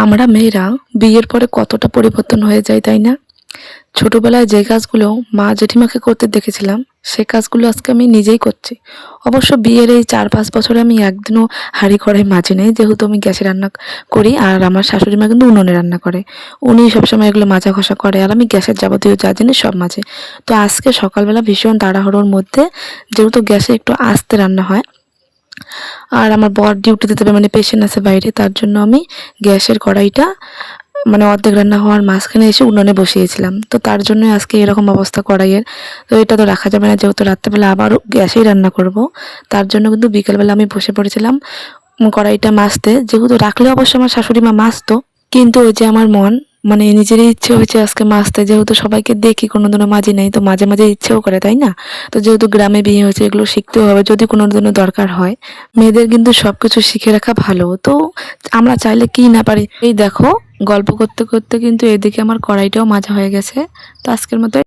আমরা মেয়েরা বিয়ের পরে কতটা পরিবর্তন হয়ে যায়, তাই না? ছোটবেলায় যে কাজগুলো মা জেঠিমাকে করতে দেখেছিলাম, সে কাজগুলো আজকে আমি নিজেই করছি। অবশ্য বিয়ের এই 4-5 বছরে আমি একদিনও হাঁড়ি কড়াই মাজি নাই, যেহেতু আমি গ্যাসে রান্না করি আর আমার শাশুড়ি মা কিন্তু উনুনে রান্না করে। উনি সবসময় এগুলো মাজা ঘষা করে আর আমি গ্যাসের যাবতীয় যা জিনিস সব মাজি। তো আজকে সকালবেলা ভীষণ তাড়াহুড়োর মধ্যে, যেহেতু গ্যাসে একটু আস্তে রান্না হয় আর আমার বর ডিউটি দিতে হবে, মানে পেশেন্ট আছে বাইরে, তার জন্য আমি গ্যাসের কড়াইটা মানে অর্ধেক রান্না হওয়ার মাঝখানে এসে উনুনে বসিয়েছিলাম। তো তার জন্য আজকে এরকম অবস্থা কড়াইয়ের। তো এটা তো রাখা যাবে না, যেহেতু রাত্রেবেলা আবারও গ্যাসেই রান্না করব। তার জন্য কিন্তু বিকেলবেলা আমি বসে পড়েছিলাম কড়াইটা মাজতে। যেহেতু রাখলে অবশ্য আমার শাশুড়ি মা মাজতো, কিন্তু ওই যে আমার মন, মানে নিজেরই ইচ্ছে হয়েছে আজকে মাজতে, যেহেতু সবাইকে দেখি কোনোদিনও মাজি নাই, তো মাঝে মাঝে ইচ্ছেও করে, তাই না? তো যেহেতু গ্রামে বিয়ে হয়েছে, এগুলো শিখতেও হবে যদি কোনোদিনও দরকার হয়। মেয়েদের কিন্তু সবকিছু শিখে রাখা ভালো। তো আমরা চাইলে কি না পারি। এই দেখো, গল্প করতে করতে কিন্তু এদিকে আমার কড়াইটাও মাজা হয়ে গেছে। তো আজকের মতো